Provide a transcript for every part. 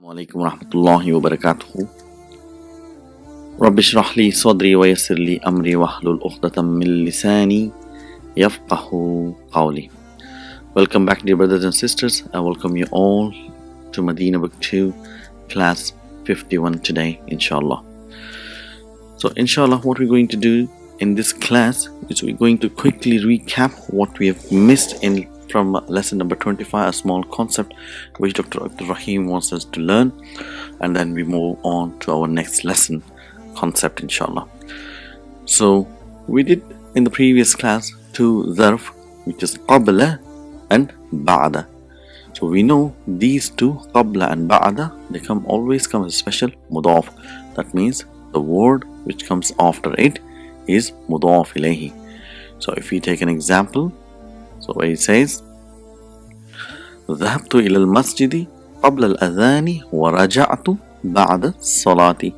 عليكم ورحمة الله وبركاته. رب اشرح لي صدري ويسر لي أمري واحلل عقدة من لساني يفقه قولي. Welcome back, dear brothers and sisters. I welcome you all to Medina Book 2 class 51 today, inshallah. So inshallah, what we're going to do in this class is we're going to quickly recap what we have missed from lesson number 25, a small concept which Dr. Abdul Rahim wants us to learn, and then we move on to our next lesson concept, inshallah. So we did in the previous class two zarf, which is qabla and ba'da. So we know these two, qabla and ba'da, they always come as special mudaf. That means the word which comes after it is mudaf ilayhi. So if we take an example, so it says ذهبت إلى المسجد قبل الأذان ورجعت بعد الصلاة.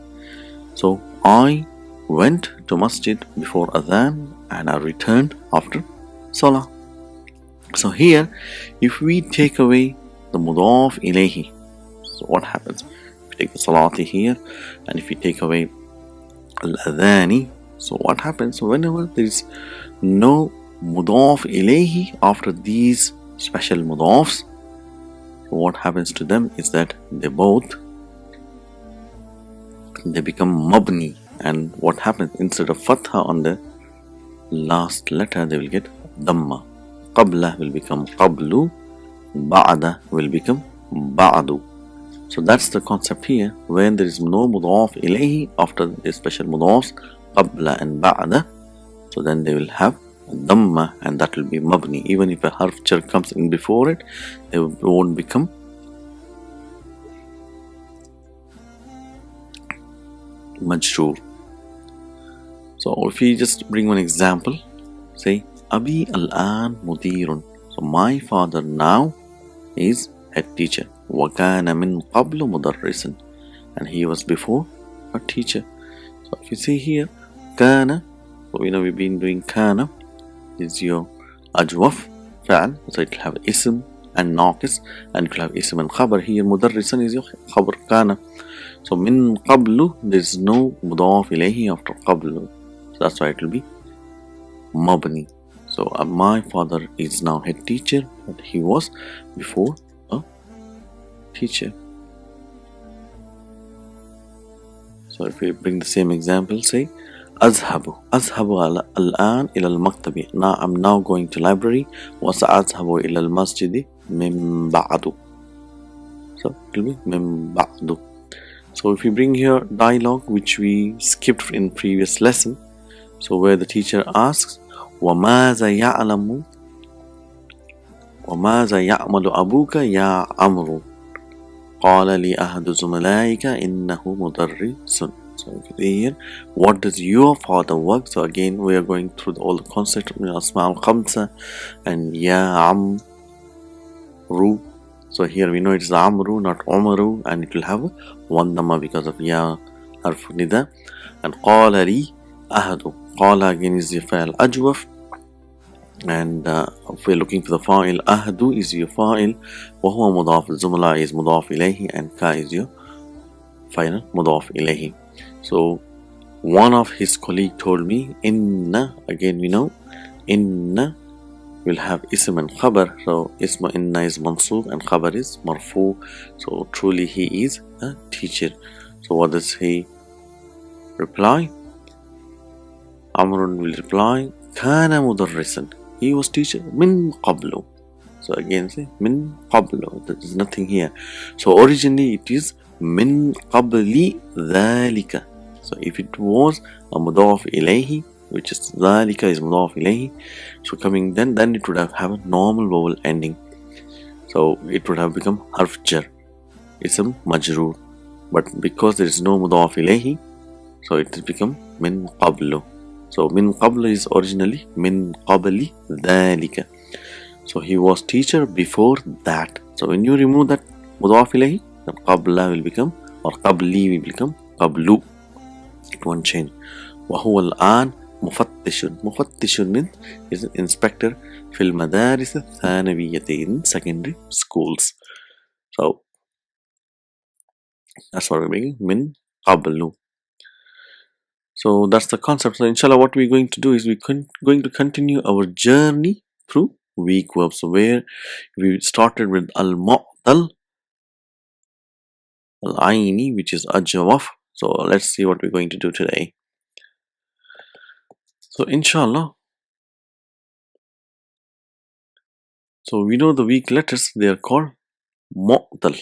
So I went to masjid before adhan and I returned after salah. So here, if we take away the mudaf ilayhi, so what happens? If we take the salati here and if we take away al-adhani, so what happens? Whenever there is no mudaf ilayhi after these special mudafs, what happens to them is that they become mabni, and what happens, instead of fatha on the last letter, they will get dhamma. Qabla will become qablu, ba'da will become ba'du. So that's the concept here. When there is no mudaf ilayhi after the special mudafs qabla and ba'da, so then they will have dhamma, and that will be mabni. Even if a harf jar comes in before it, they won't become majroor. So if we just bring one example, say Abi al-an mudirun. So my father now is head teacher. Wa kana min qablu mudarrisan, and he was before a teacher. So if you see here, kana, so we know we've been doing kana is your ajwaf fa'al, so it will have ism and naqis, and it will have ism and khabar. Here mudarrisan is your khabar kana. So min qablu, there is no mudaf ilayhi after qablu, so that's why it will be mabni. So my father is now head teacher, but he was before a teacher. So if we bring the same example, say أذهب الآن إلى المكتب. Now I'm now going to library. وسأذهب إلى المسجد من بعد. So it will be من بعد. So if we bring here dialogue which we skipped in previous lesson, so where the teacher asks وماذا يعمل أبوك يا عمرو قال لي أحد زملائك إنه مدرس. So if you see here, what does your father work? So again we are going through all the concepts of Asma al-Khamsa and Ya Amru. So here we know it is Amru, not Umaru, and it will have one dhamma because of Ya harf nida. And Qala li ahadu. Qala again is your fa'il ajwaf, and if we're looking for the fa'il, ahadu is your fa'il, wa huwa mudaf, zumla is mudaf ilayhi, and ka is your final mudaf ilayhi. So one of his colleague told me inna, again we know inna will have ism and khabar. So ism inna is mansub and khabar is marfu. So truly he is a teacher. So what does he reply? Amrun will reply kana mudarrisan, he was teacher min qablu. So again say min qablu, there is nothing here. So originally it is min qabli dhalika. So if it was a mudaf ilayhi, which is dhalika is mudaf ilayhi, so coming then it would have a normal vowel ending. So it would have become harf jar, ism majroor. But because there is no mudaf ilayhi, so it has become min qablu. So min qablu is originally min qabli dhalika. So he was teacher before that. So when you remove that mudaf ilayhi, then qabla will become, or qabli will become qablu. It won't change. وهو الآن مفتش. مفتش means is an inspector في المدارس الثانوية, in secondary schools. So That's what we're bringing min qablu. So that's the concept. So inshallah, what we're going to do is we're going to continue our journey through weak verbs. So where we started with al-mu'tal al-aini, which is ajwaf. So let's see what we're going to do today. So inshallah, so we know the weak letters, they are called mu'tal.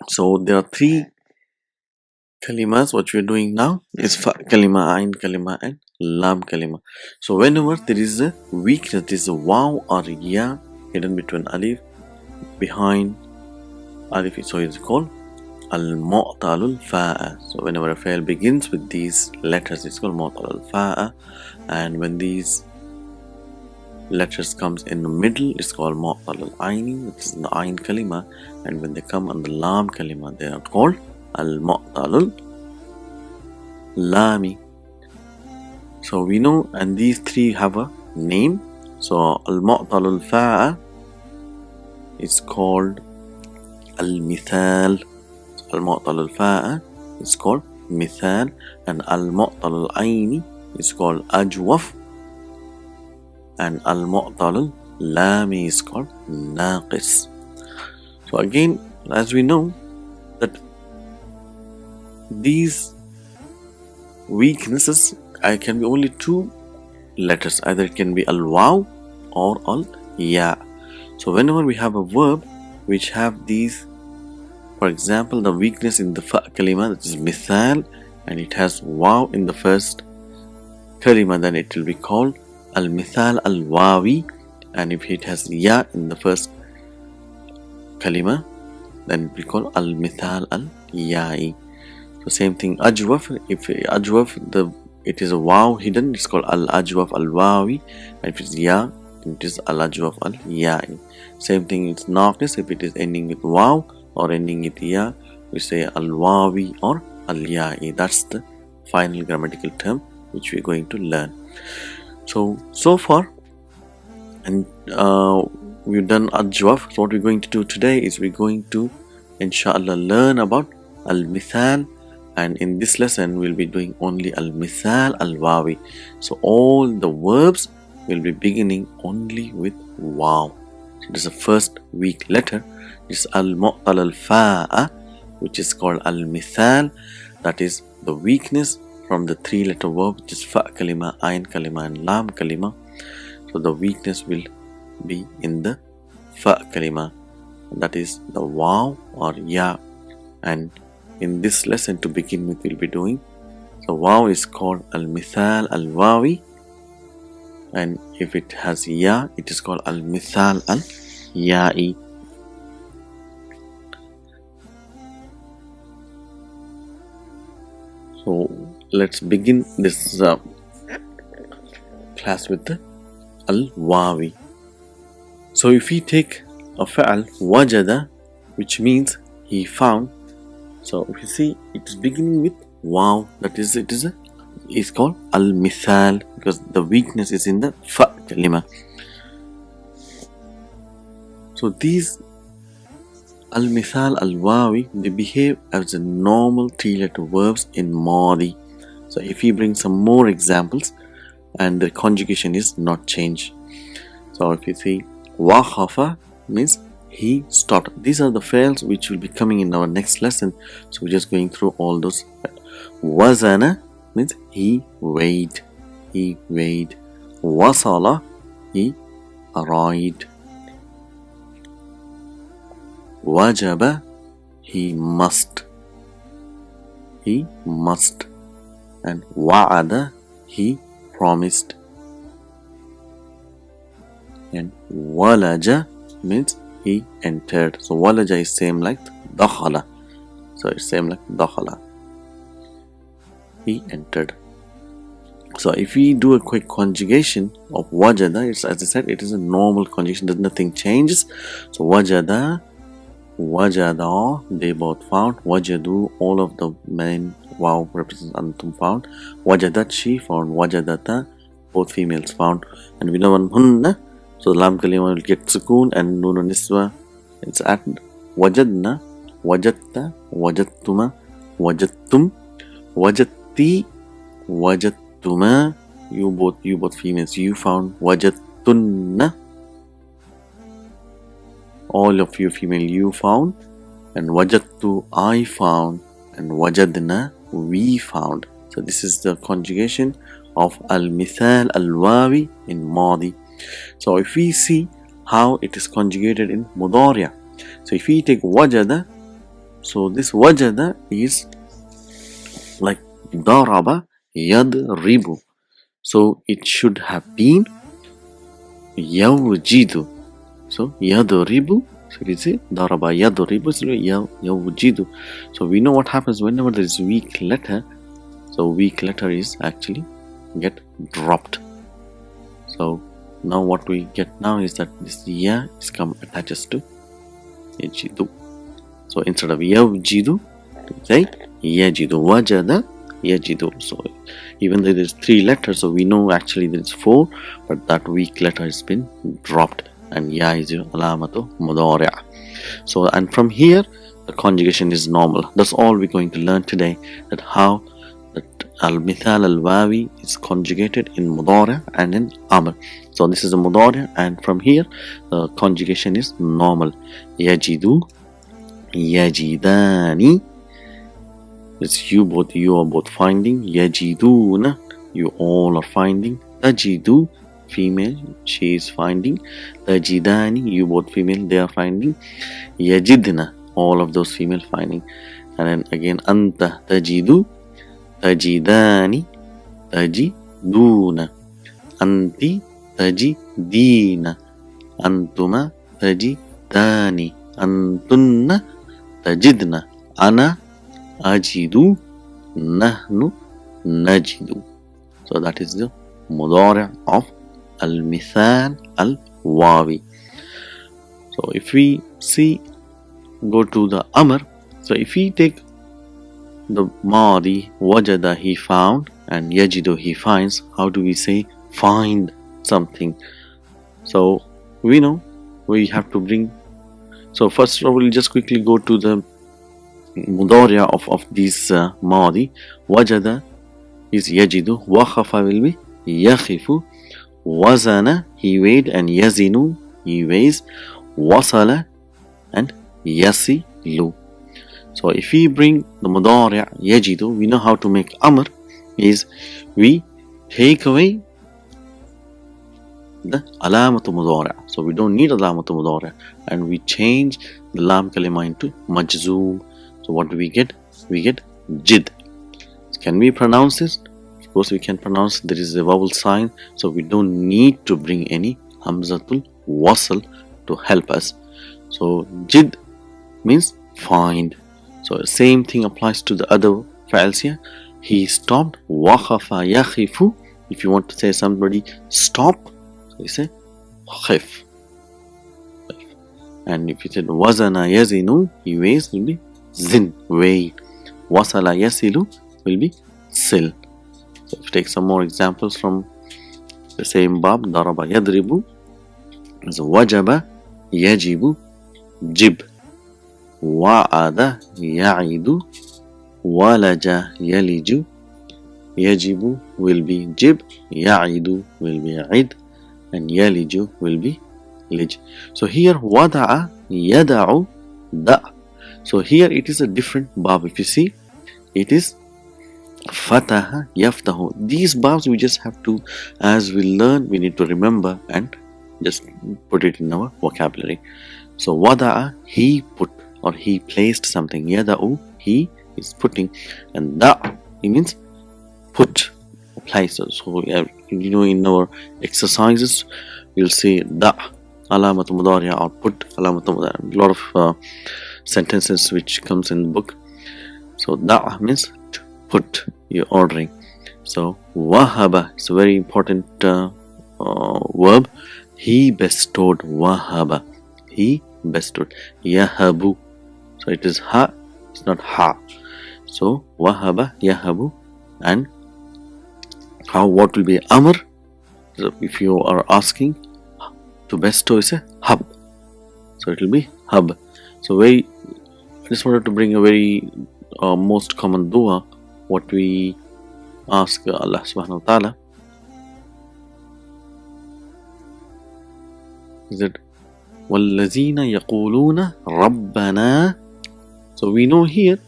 So there are three kalimas. What we're doing now is fa kalima, ain kalima, and lam kalima. So whenever there is a weakness, there is a waw or ya hidden between alif, behind alif, so it's called al-mu'talul fa'a. So whenever a fail begins with these letters, it's called mu'talul fa'a, and when these letters comes in the middle, it's called mu'talul aini, which is the ain kalima, and when they come on the lam kalima, they are called al-mu'talul lami. So we know, and these three have a name. So al-mu'talul fa'a is called al-mithal. Al-mu'talul fa'a is called mithal, and al-mu'talul aini is called ajwaf, and al-mu'talul lami is called naqis. So again, as we know that these weaknesses can be only two letters, either it can be al-waw or al-ya. So whenever we have a verb which have these, for example, the weakness in the fa kalima, that is mithal, and it has waw in the first kalima, then it will be called al-mithal al-wawi, and if it has ya in the first kalima, then it will be called al-mithal al-ya'i. So same thing, ajwaf, if ajwaf, it is a waw hidden, it's called al-ajwaf al-wawi, and if it's ya, it is al-ajwaf al-ya'i. Same thing, it's naqis, if it is ending with waw or ending with ya, we say al-wawi or al-ya'i. That's the final grammatical term which we're going to learn. So far, and we've done ajwaf. So what we're going to do today is we're going to inshallah learn about al-mithal, and in this lesson we'll be doing only al-mithal al-wawi. So all the verbs will be beginning only with waw. So this is the first weak letter. It's al-mu'tal al-fa'a, which is called al-mithal. That is the weakness from the three-letter verb, which is fa kalima, ain kalima, and lam kalima. So the weakness will be in the fa kalima, that is the waw or ya. And in this lesson, to begin with, we'll be doing, so waw is called al-mithal al-wawi, and if it has ya, it is called al-mithal al-ya'i. So let's begin this class with the al-wawi. So if we take a fa'al wajada, which means he found, so if you see it is beginning with waw, that is, it's called al-mithal, because the weakness is in the fa kalima. So these al-mithal al-wawi, they behave as a normal three-letter verbs in Madi. So if we bring some more examples, and the conjugation is not changed. So if you see waqafa means he stopped. These are the fails which will be coming in our next lesson. So we're just going through all those. Wazana means he weighed. He weighed. Wasala, he arrived. Wajaba, he must. He must. And wa'ada, he promised. And walaja means he entered. So walaja is same like dakhala. So it's same like dakhala. He entered. So if we do a quick conjugation of wajada, it's, as I said, it is a normal conjugation. There's nothing changes. So wajada, wajada, they both found. Wajadu, all of the men waw represents antum found. Wajadat, she found. Wajadata, both females found. And we know one hunna, so lam kalima will get sukoon, and nunu niswa, it's at wajadna, وجدت وجدتما وجدتم وجدتي وجدتما. You both females, you found. وجدتن, all of you female, you found. And wajadtu, I found. And wajadna, we found. So this is the conjugation of al-mithal al-wawi in madi. So if we see how it is conjugated in mudari'. So if we take wajada, so this wajada is like daraba yadribu. So it should have been yawjidu. So yadribu, so we say daraba yadribu, so yawjidu. So we know what happens whenever there is weak letter. So weak letter is actually get dropped. So now what we get now is that this ya is come attaches to yajidu. So instead of yawjidu, say yajidu. Wajada yajidu. So even though there is 3 letters, so we know actually there is 4, but that weak letter has been dropped, and ya is your alamatu mudari'. So and from here the conjugation is normal. That's all we're going to learn today, that how that al-mithal al-wawi is conjugated in mudari' and in amr. So this is a mudari', and from here the conjugation is normal. Yajidu, yajidani. It's you are both finding. Yajiduna, you all are finding. Tajidu, female, she is finding. Tajidani, you both female, they are finding. Yajidna, all of those female finding. And then again, anta tajidu, tajidani, tajiduna. Anti tajidina, antuma tajidani, antunna tajidna, ana ajidu, nahnu najidu. So that is the mudari' of al-mithal al-wawi. So if we see, go to the amr. So if we take the madi, wajada, he found, and yajidu, he finds, how do we say find something? So we know we have to bring. So first of all, we'll just quickly go to the mudari' of this madi. Wajada is yajidu, wakhafa will be yakhifu, wazana, he weighed, and yazinu, he weighs, wasala, and yasilu. So if we bring the mudari' yajidu, we know how to make amr, is we take away the alamatu mudari'. So we don't need alamatu mudari', and we change the lam kalima into majzoom. So what do we get? We get jid. Can we pronounce this? Of course we can pronounce. There is a vowel sign, so we don't need to bring any hamzatul wasl to help us. So jid means find. So same thing applies to the other files here. He stopped. Wakhafa yakhifu. If you want to say somebody stop, so you say khif. And if you said wazana yazinu, he weighs, will be zin, weigh. Wasala yasilu will be sil. So if you take some more examples from the same bab, daraba yadribu, so wajaba yajibu, jib. Wa'ada ya'idu, walaja yaliju. Yajibu will be jib, ya'idu will be id, and yaliju will be lij. So here wada'a yada'u da. So here it is a different bab. If you see, it is fataha yaftahu. These babs we just have to, as we learn, we need to remember and just put it in our vocabulary. So wada'a, he put, or he placed something. Yada'u, he is putting, and da, it means put, place. So you know, in our exercises we'll say da alamatu mudari' or put alamatu mudari'. A lot of sentences which comes in the book. So da means to put, you're ordering. So wahaba is a very important verb. He bestowed. Wahaba, he bestowed. Yahabu, so it is ha, it's not ha. So wahaba yahabu. And how, what will be amr? So if you are asking to bestow, is a hub, so it will be hub. So very just wanted to bring a very most common dua, what we ask Allah subhanahu wa ta'ala is that وَالَّذِينَ يَقُولُونَ رَبَّنَا. So we know here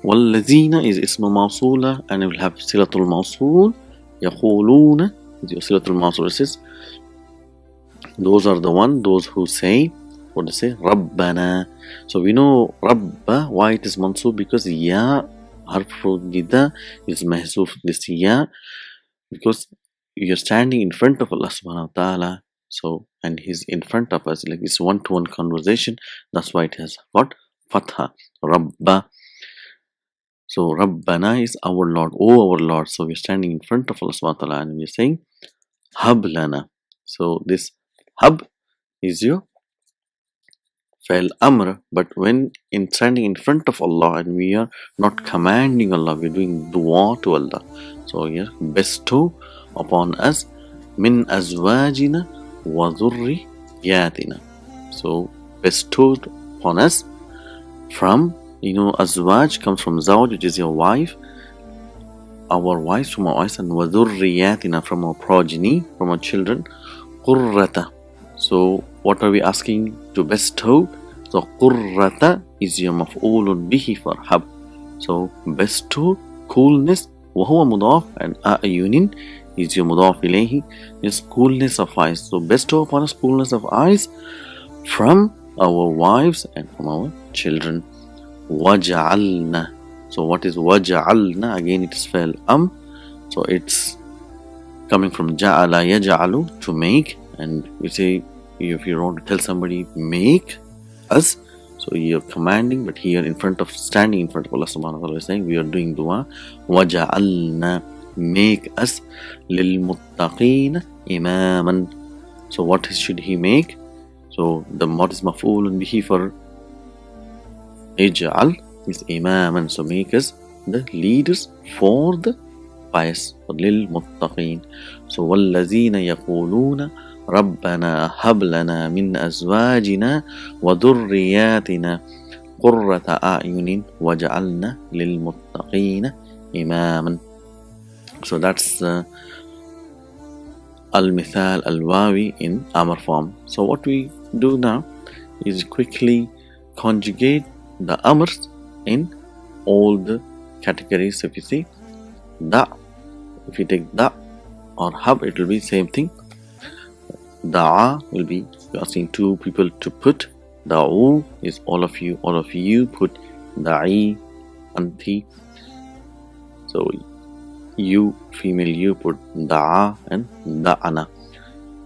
وَالَّذِينَ is ism mawsula and it will have silatul mawsul. يَقُولُونَ is your silatul mawsul. It says those are the one, those who say, what to say, Rabbana. So we know Rabba, why it is mansub, because ya harfu nida is mahzuf. This ya, because you're standing in front of Allah subhanahu wa ta'ala, so and he's in front of us, like it's one-to-one conversation, that's why it has got fatha, Rabba. So Rabbana is our Lord, oh our Lord. So we're standing in front of Allah subhanahu wa ta'ala and we're saying Hablana. So this Hab is your Fa'il Amr, but when in standing in front of Allah and we are not commanding Allah, we're doing dua to Allah. So here, bestow upon us min azwajina wa dhurriyatina. So bestowed upon us from, azwaj comes from zawj, which is your wife, our wives, from our wives, and wa dhurriyatina, from our progeny, from our children, qurrata. So what are we asking to bestow? So qurrata is your maf'ulun bihi for hab. So bestow coolness, wa huwa mudaf, and a'yunin is your mudaf ilayhi, is coolness of eyes. So bestow upon us coolness of eyes from our wives and from our children. Waja'alna. So what is waja'alna? Again it is fa'il so it's coming from ja'ala yaj'alu, to make. And we say, if you want to tell somebody make us, so you're commanding, but here in front of, standing in front of Allah subhanahu wa ta'ala, is saying we are doing dua. Waja'alna, make us, lil muttaqeen imaman. So what should he make? So the what is maf'ulun bihi for ij'al is imaman. So make us the leaders for the pious, for lil muttaqeen. So wallazina yaquluna ربنا هب لنا من أزواجنا وذرياتنا قرة أعين وجعلنا للمتقين إماما. So that's المثال الواوي in Amr form. So what we do now is quickly conjugate the Amrs in all the categories. If you see da, if you take da or hab, it will be same thing. Da'a will be asking two people to put. Da'u is all of you put. Da'i, anti. So you, female, you put da'a and da'ana.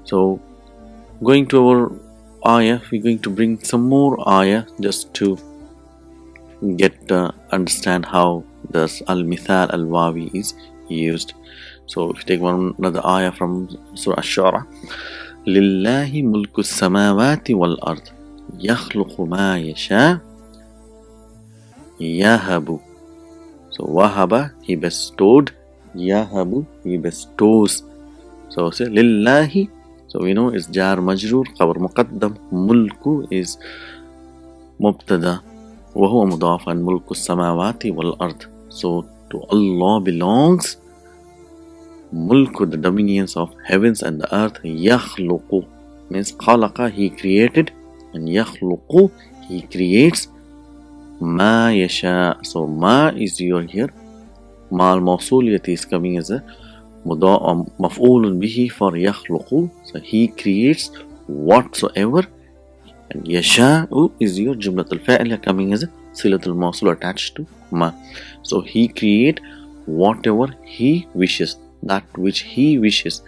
So going to our ayah, we're going to bring some more ayah just to get understand how this al-mithal al-wawi is used. So if you take another ayah from Surah Ash-Shura, لله ملك السماوات والأرض يخلق ما يشاء يهب. So wahaba, he bestowed. Yahabu, he bestows. So say lillahi, so we know is jar majrur, khabar muqaddam. Mulku is mubtada, wa huwa mudaf, and mulku samawati wal ard. So to Allah belongs mulku, the dominions of heavens and the earth. Yakhluqu means khalaqa, he created, and yakhluqu, he creates. Ma yasha, so ma is your here, ma al-mawsuliyati is coming as a maf'ulun bihi for yakhluqu, so he creates whatsoever. And yasha'u is your jumlatul fa'ila coming as a silatul mawsul attached to ma. So he create whatever he wishes, that which he wishes.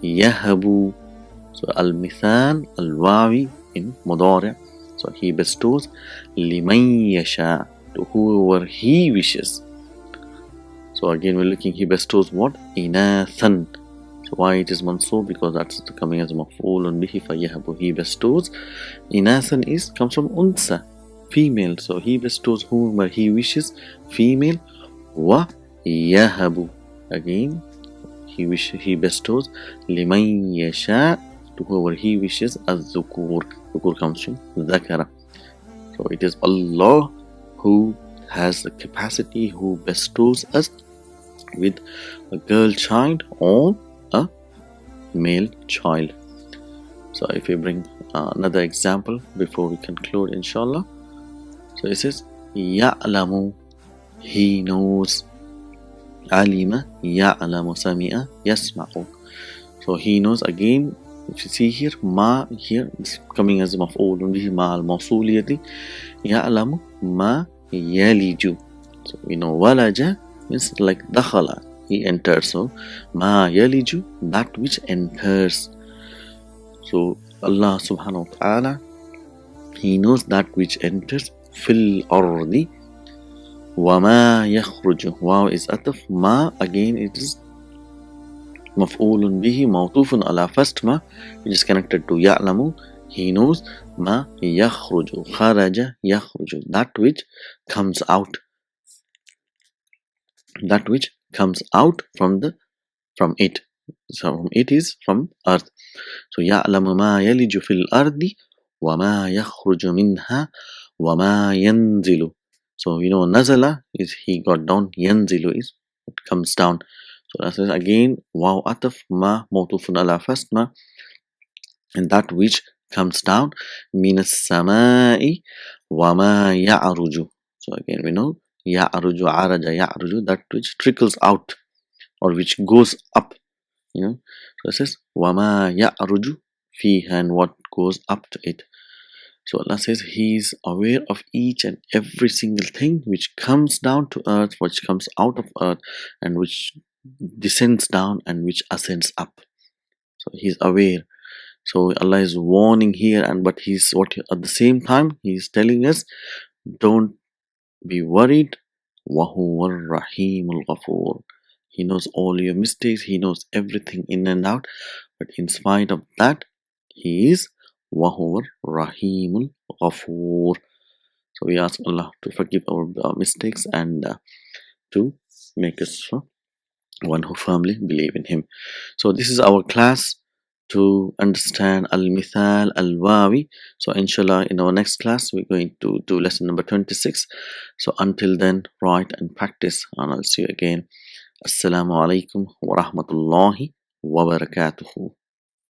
Yahabu, so al-mithal al-wawi in mudari', so he bestows. Liman yasha, to whoever he wishes. So again we're looking, he bestows what? Inathan. So why it is mansub? Because that's coming as maf'ulun bihi fa yahabu, he bestows. Inathan is comes from unsa, female, so he bestows whomever he wishes, female. Wa yahabu, again he bestows. Liman yasha, to whoever he wishes. Az-zukur, zukur comes from zakara. So it is Allah who has the capacity, who bestows us with a girl child or a male child. So if we bring another example before we conclude, inshallah. So it says ya'lamu, he knows. Alima ya'lamu, sami'a yasma'u. So he knows. Again, if you see here, ma here is coming as maf'ulun bihi ma al-mawsuliyati. Ya'lamu ma yaliju. So we know walaja means like dakhala, he enters. So ma yaliju, that which enters. So Allah subhanahu wa ta'ala, he knows that which enters. Fil ardi wa ma yakhruju. Wow is ataf. Ma again it is maf'ulun bihi mawtufun ala first ma, which is connected to ya'lamu. He knows. Ma yakhruju, kharaja yakhruju, that which comes out, that which comes out from it. So from it is from earth. So ya'lamu ma yaliju fil ardi wa ma yakhruju minha wa ma yanzilu. So you know nazala is he got down, yanzilu is it comes down. So that is again wow ataf, ma mawtufun ala first ma, and that which comes down, minas samai wa ma ya'ruju. So again we know ya'ruju, araja ya'ruju, that which trickles out or which goes up, you know. So it says wama ya'ruju fiha, and what goes up to it. So Allah says he is aware of each and every single thing which comes down to earth, which comes out of earth, and which descends down and which ascends up. So he is aware. So Allah is warning here, and but he's what at the same time he's telling us, don't be worried. Wahuwa rahimul ghafur. He knows all your mistakes, he knows everything in and out, but in spite of that, he is Wahuwa Rahimul Ghafur. So we ask Allah to forgive our mistakes and to make us one who firmly believe in Him. So this is our class to understand Al-Mithal Al-Wawi. So inshallah in our next class we're going to do lesson number 26. So until then, write and practice, and I'll see you again. Assalamu alaikum wa rahmatullahi wa barakatuhu.